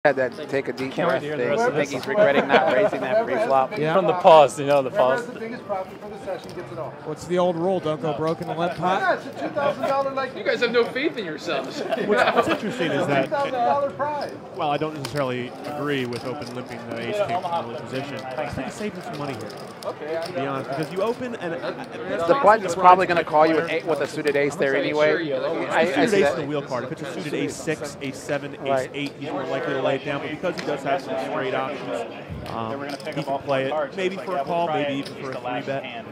Had that take a deep breath thing. I think he's regretting not raising that pre-flop. Yeah. From the pause, you know, the pause. The biggest profit for the session gets it all. What's the old rule? Don't go broke in the limp pot? Yeah, it's a $2,000 like. You guys have no faith in yourselves. What's interesting is that, $2,000 prize. well, I don't necessarily agree with open limping the ace king from early position. I think it's saving some money here. Okay. To be honest, because you open and The button's probably going to call you with a suited ace there anyway. suited ace is the wheel card. If it's a suited ace 6, ace 7, ace 8, he's more likely to lay it down. But because he does have some straight options, he can play it maybe for a call, maybe even for a 3-bet.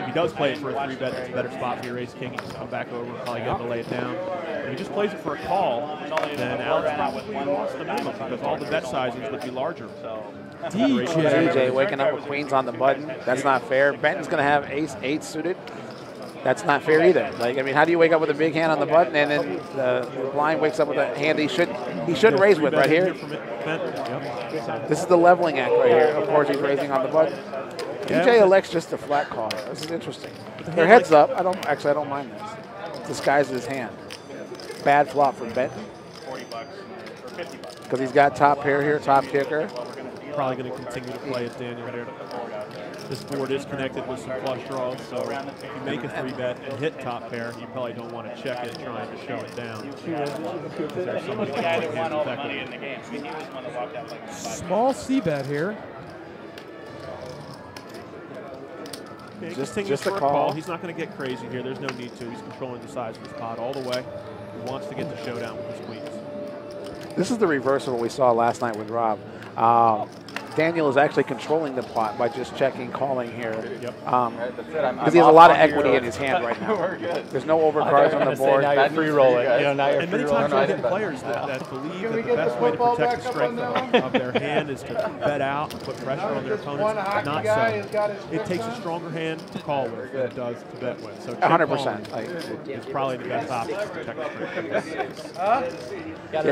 If he does play it for a 3-bet, it's a better spot for your ace king. He can come back over and probably get him to lay it down. If he just plays it for a call, then Alex probably wants the minimum because all the bet sizes would be larger. DJ waking up with queens on the button. That's not fair. Benton's going to have ace 8 suited. That's not fair either. Like, I mean, how do you wake up with a big hand on the button and then the blind wakes up with a hand he should raise with right here? This is the leveling act right here. Of course, he's raising on the button. DJ elects just a flat call. This is interesting. Their heads up. I don't mind this. Disguises his hand. Bad flop for Benton. Because he's got top pair here, top kicker. Probably going to continue to play it, Daniel. This board is connected with some flush draws, so if you make a 3-bet and hit top pair, you probably don't want to check it trying to show it down. There's so many Small C-bet here. Just a call. He's not going to get crazy here. There's no need to. He's controlling the size of his pot all the way. He wants to get the showdown with his queens. This is the reverse of what we saw last night with Rob. Daniel is actually controlling the pot by just checking, calling here. Because he has a lot of equity in his hand right now. There's no overcards on the board. Now you're free rolling. And many times you get players that believe that the best way to protect the strength of their hand is to bet out and put pressure on their opponents. Not so. It takes a stronger hand to call with than it does to bet with. So 100%. Is probably the best option to protect the strength.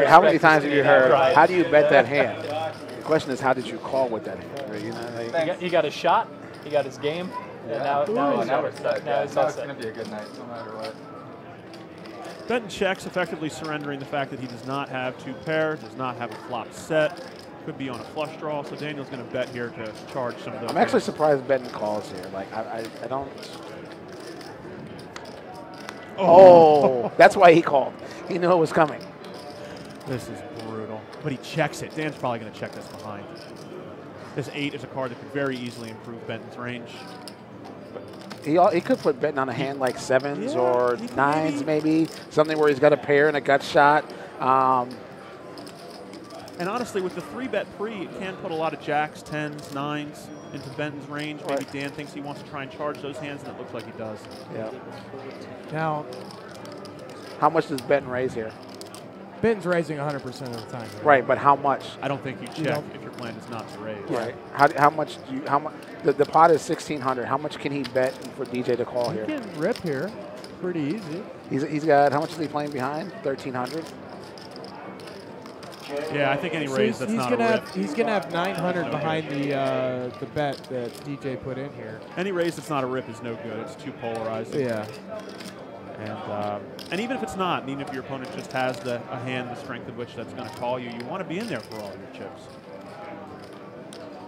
How many times have you heard, how do you bet that hand? The question is, how did you call with that hand? You know, like, he got his shot, he got his game, and now it's set. Now it's going to be a good night, no matter what. Benton checks, effectively surrendering the fact that he does not have 2 pair, does not have a flop set, could be on a flush draw, so Daniel's going to bet here to charge some of those. I'm actually surprised Benton calls here. Like, I don't. Oh, that's why he called. He knew it was coming. This is brutal. But he checks it. Dan's probably going to check this behind. This 8 is a card that could very easily improve Benton's range. He could put Benton on a hand like 7s or 9s maybe. Something where he's got a pair and a gut shot. And honestly, with the 3-bet pre, it can put a lot of jacks, 10s, 9s into Benton's range. Maybe Dan thinks he wants to try and charge those hands, and it looks like he does. Yeah. Now, how much does Benton raise here? Benton's raising 100% of the time. Right, but how much? I don't think you check if your plan is not to raise. Right. How much do you? How much? The pot is 1,600. How much can he bet for DJ to call here? He can rip here, pretty easy. He's got, how much is he playing behind? 1,300. Yeah, I think any raise that's not a rip. He's gonna have 900 behind the bet that DJ put in here. Any raise that's not a rip is no good. It's too polarizing. Yeah. And even if it's not, and even if your opponent just has a hand the strength of which that's going to call you, you want to be in there for all your chips.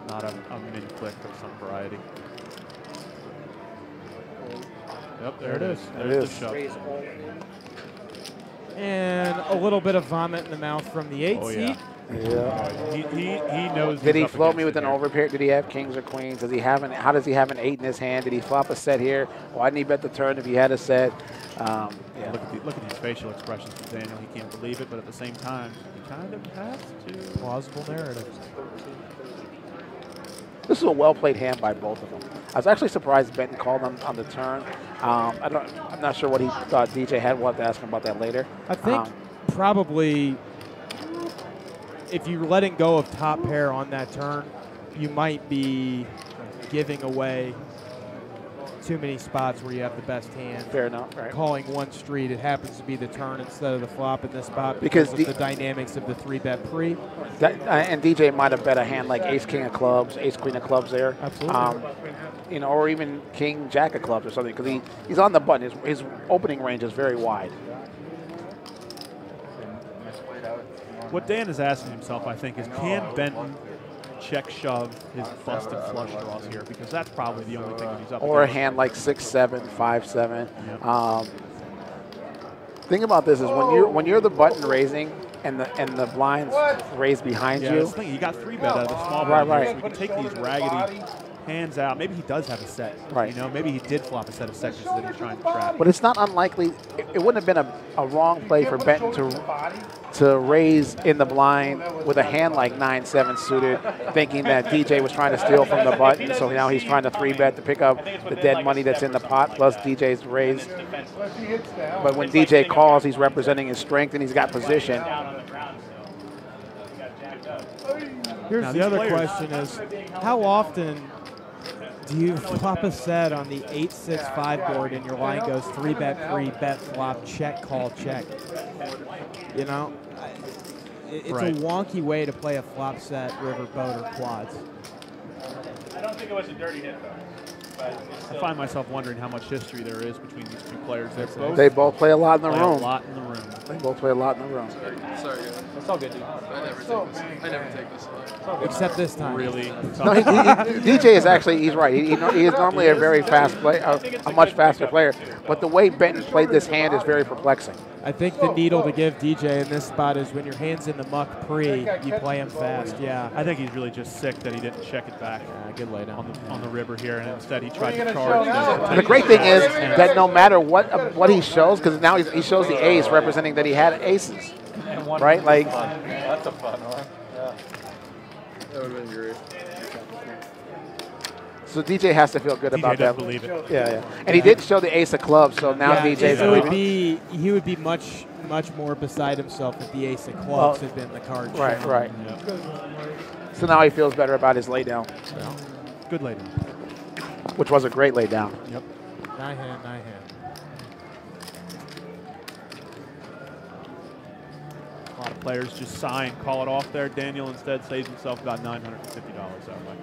Not a min click of some variety. Yep, there it is. There's the shove. And a little bit of vomit in the mouth from the 8 seat. Yeah. He knows. Did he float me with an overpair? Did he have kings or queens? Does he have how does he have an 8 in his hand? Did he flop a set here? Why didn't he bet the turn if he had a set? Yeah. Look at these facial expressions from Daniel. He can't believe it, but at the same time, he kind of has to. Plausible narrative. This is a well-played hand by both of them. I was actually surprised Benton called on the turn. I'm not sure what he thought DJ had. We'll have to ask him about that later. I think probably if you're letting go of top pair on that turn, you might be giving away too many spots where you have the best hand. Fair enough, right. Calling one street, it happens to be the turn instead of the flop in this spot because of the dynamics of the 3-bet pre. And DJ might have bet a hand like ace king of clubs, ace queen of clubs there. Absolutely. You know, or even king jack of clubs or something because he's on the button. His opening range is very wide. What Dan is asking himself, I think, is can Benton check shove his busted flush draws here? Because that's probably the only thing that he's up Or a against. hand like 6-7, 5-7. Yep. Thing about this is when you're the button raising and the blinds raised behind Yeah, you. that's the thing. You got 3-bet out of the small Right, blind right. here, so we can take these raggedy hands out. Maybe he does have a set. Right. You know, maybe he did flop a set of sections that he's trying to trap. But it's not unlikely. It wouldn't have been a wrong play for Benton to raise in the blind with a hand like 9-7 suited, thinking that DJ was trying to steal from the button. So now he's trying to 3-bet to pick up the dead money that's in the pot plus DJ's raise. But when DJ calls, he's representing his strength and he's got position. Here's Now, the these other players- question is, how often do you flop a set on the 8-6-5 board and your line goes 3-bet, 3-bet, flop, check, call, check? You know, it's Right. a wonky way to play a flop set, river, boat, or quads. I don't think it was a dirty hit, though. I find myself wondering how much history there is between these two players. They both play a lot in the play room. a lot in the room. They both play a lot in the room. Sorry, guys. It's all good, dude. I never take this line. Except this time. Really No, DJ is actually, he's right. He is normally a very fast player, a much faster player. But the way Benton played this hand is very perplexing. I think the needle to give DJ in this spot is when your hand's in the muck pre, you play him fast. Yeah. I think he's really just sick that he didn't check it back Good lay down. on the river here, and instead he tried to charge. And the great thing is that no matter what he shows, because now he shows the ace representing that he had aces, right? Like, That's a fun one. Yeah. That would have been great. so DJ has to feel good DJ about doesn't that. believe it. Yeah. And he did show the ace of clubs, so now DJ's it would believing. he would be much more beside himself if the ace of clubs had been the card. Right, shown. right. Yeah. So now he feels better about his laydown, Good lady. which was a great laydown. Yep. Nine hand. A lot of players just sigh and call it off there. Daniel instead saves himself about $950 that way.